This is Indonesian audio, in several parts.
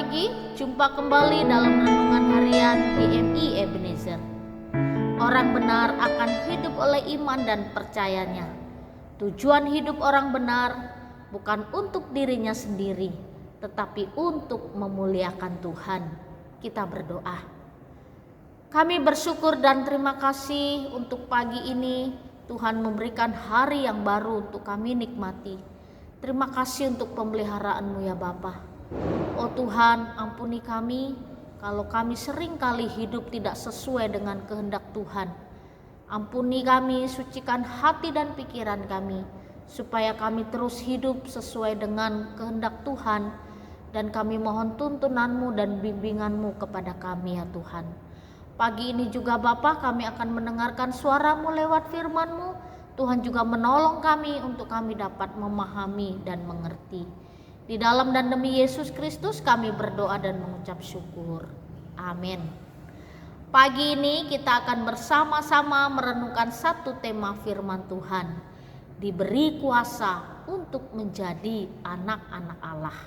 pagi, jumpa kembali dalam renungan harian GMI Ebenezer. Orang benar akan hidup oleh iman dan percayanya. Tujuan hidup orang benar bukan untuk dirinya sendiri, tetapi untuk memuliakan Tuhan. Kita berdoa. Kami bersyukur dan terima kasih untuk pagi ini Tuhan memberikan hari yang baru untuk kami nikmati. Terima kasih untuk pemeliharaan-Mu ya Bapa. Oh Tuhan, ampuni kami kalau kami sering kali hidup tidak sesuai dengan kehendak Tuhan. Ampuni kami, sucikan hati dan pikiran kami, supaya kami terus hidup sesuai dengan kehendak Tuhan. Dan kami mohon tuntunan-Mu dan bimbingan-Mu kepada kami ya Tuhan. Pagi ini juga Bapa, kami akan mendengarkan suara-Mu lewat firman-Mu. Tuhan juga menolong kami untuk kami dapat memahami dan mengerti. Di dalam dan demi Yesus Kristus kami berdoa dan mengucap syukur. Amin. Pagi ini kita akan bersama-sama merenungkan satu tema firman Tuhan. Diberi kuasa untuk menjadi anak-anak Allah.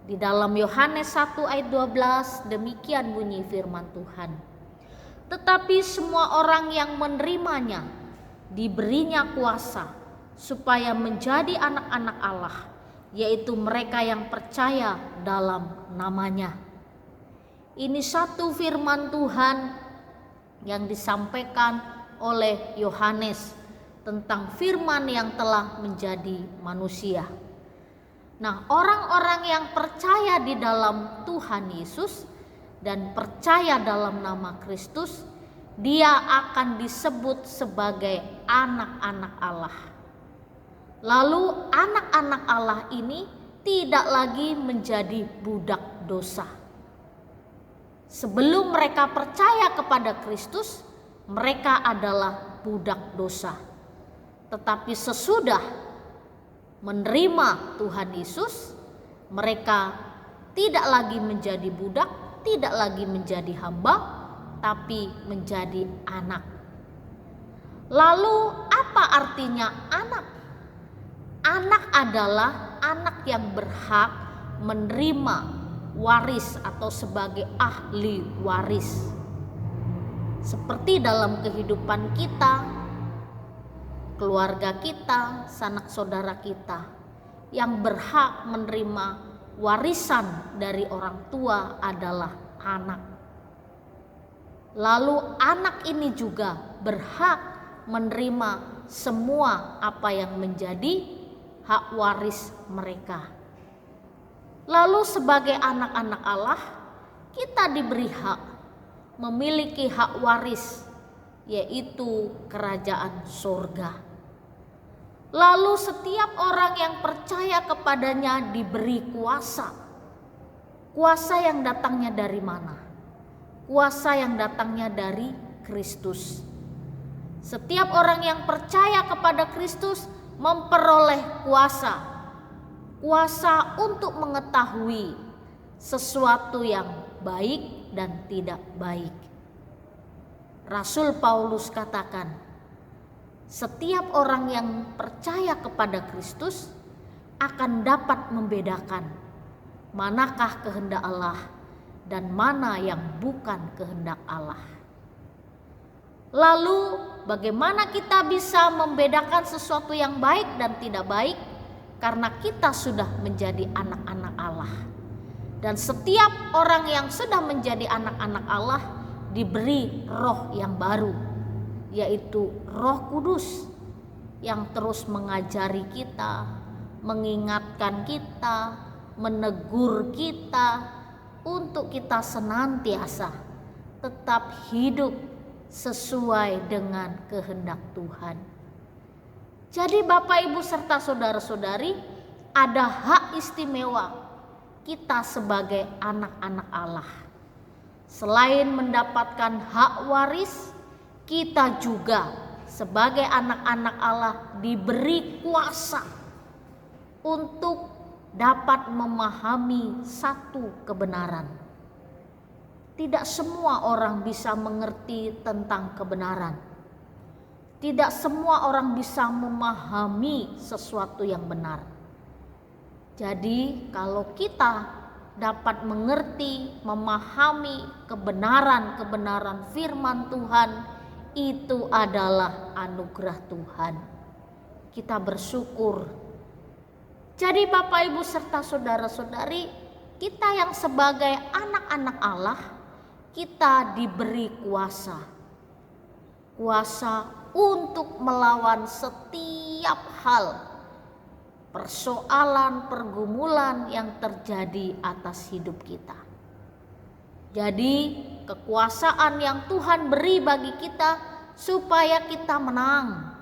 Di dalam Yohanes 1 ayat 12 demikian bunyi firman Tuhan. Tetapi semua orang yang menerimanya diberinya kuasa supaya menjadi anak-anak Allah, yaitu mereka yang percaya dalam namanya. Ini satu firman Tuhan yang disampaikan oleh Yohanes tentang firman yang telah menjadi manusia. Nah, orang-orang yang percaya di dalam Tuhan Yesus dan percaya dalam nama Kristus, dia akan disebut sebagai anak-anak Allah. Lalu anak-anak Allah ini tidak lagi menjadi budak dosa. Sebelum mereka percaya kepada Kristus, mereka adalah budak dosa. Tetapi sesudah menerima Tuhan Yesus, mereka tidak lagi menjadi budak, tidak lagi menjadi hamba, tapi menjadi anak. Lalu apa artinya anak? Anak adalah anak yang berhak menerima waris atau sebagai ahli waris. Seperti dalam kehidupan kita, keluarga kita, sanak saudara kita yang berhak menerima warisan dari orang tua adalah anak. Lalu anak ini juga berhak menerima semua apa yang menjadi hak waris mereka. Lalu sebagai anak-anak Allah, kita diberi hak memiliki hak waris, yaitu kerajaan surga. Lalu setiap orang yang percaya kepadanya diberi kuasa. Kuasa yang datangnya dari mana? Kuasa yang datangnya dari Kristus. Setiap orang yang percaya kepada Kristus memperoleh kuasa. Kuasa untuk mengetahui sesuatu yang baik dan tidak baik. Rasul Paulus katakan, setiap orang yang percaya kepada Kristus akan dapat membedakan manakah kehendak Allah dan mana yang bukan kehendak Allah. Lalu bagaimana kita bisa membedakan sesuatu yang baik dan tidak baik? Karena kita sudah menjadi anak-anak Allah. Dan setiap orang yang sudah menjadi anak-anak Allah diberi roh yang baru, yaitu Roh Kudus yang terus mengajari kita, mengingatkan kita, menegur kita untuk kita senantiasa tetap hidup sesuai dengan kehendak Tuhan. Jadi Bapak Ibu serta saudara-saudari, ada hak istimewa kita sebagai anak-anak Allah. Selain mendapatkan hak waris, kita juga sebagai anak-anak Allah diberi kuasa untuk dapat memahami satu kebenaran. Tidak semua orang bisa mengerti tentang kebenaran. Tidak semua orang bisa memahami sesuatu yang benar. Jadi kalau kita dapat mengerti, memahami kebenaran-kebenaran firman Tuhan, itu adalah anugerah Tuhan. Kita bersyukur. Jadi Bapak Ibu serta saudara-saudari, kita yang sebagai anak-anak Allah, kita diberi kuasa. Kuasa untuk melawan setiap hal, persoalan, pergumulan yang terjadi atas hidup kita. Jadi kekuasaan yang Tuhan beri bagi kita supaya kita menang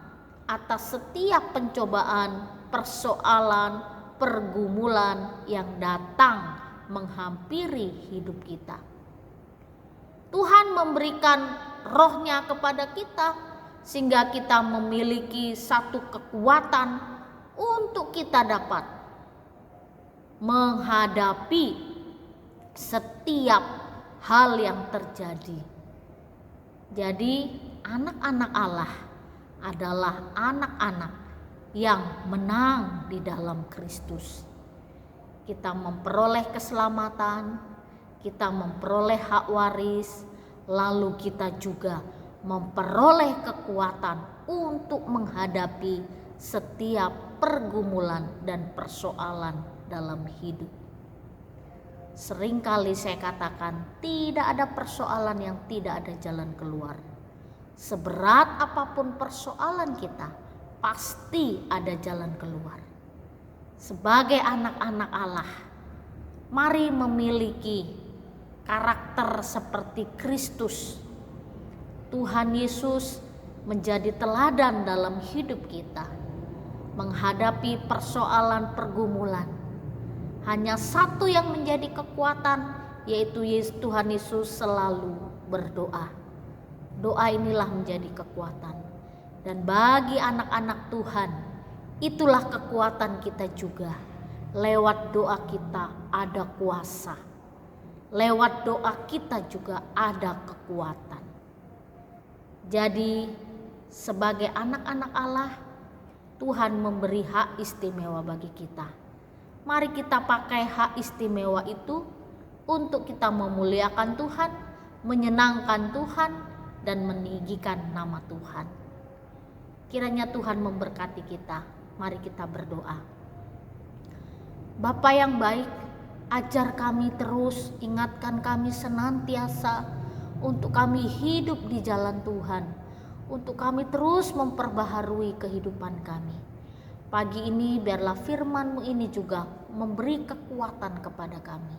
atas setiap pencobaan, persoalan, pergumulan yang datang menghampiri hidup kita. Tuhan memberikan roh-Nya kepada kita sehingga kita memiliki satu kekuatan untuk kita dapat menghadapi setiap hal yang terjadi. Jadi anak-anak Allah adalah anak-anak yang menang di dalam Kristus. Kita memperoleh keselamatan, kita memperoleh hak waris, lalu kita juga memperoleh kekuatan untuk menghadapi setiap pergumulan dan persoalan dalam hidup. Seringkali saya katakan, tidak ada persoalan yang tidak ada jalan keluar. Seberat apapun persoalan kita, pasti ada jalan keluar. Sebagai anak-anak Allah, mari memiliki karakter seperti Kristus. Tuhan Yesus menjadi teladan dalam hidup kita. Menghadapi persoalan pergumulan, hanya satu yang menjadi kekuatan, yaitu Tuhan Yesus selalu berdoa. Doa inilah menjadi kekuatan. Dan bagi anak-anak Tuhan, itulah kekuatan kita juga. Lewat doa kita ada kuasa. Lewat doa kita juga ada kekuatan. Jadi sebagai anak-anak Allah, Tuhan memberi hak istimewa bagi kita. Mari kita pakai hak istimewa itu untuk kita memuliakan Tuhan, menyenangkan Tuhan, dan meninggikan nama Tuhan. Kiranya Tuhan memberkati kita. Mari kita berdoa. Bapa yang baik, ajar kami terus, ingatkan kami senantiasa untuk kami hidup di jalan Tuhan. Untuk kami terus memperbaharui kehidupan kami. Pagi ini biarlah firman-Mu ini juga memberi kekuatan kepada kami.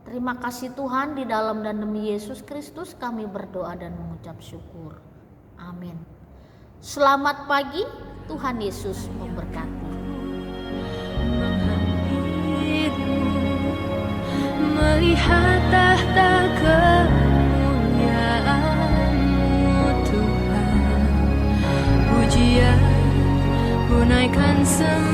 Terima kasih Tuhan, di dalam dan demi Yesus Kristus kami berdoa dan mengucap syukur. Amin. Selamat pagi, Tuhan Yesus memberkati. Melihat tahta kemuliaan-Mu Tuhan, pujian ku naikkan semua.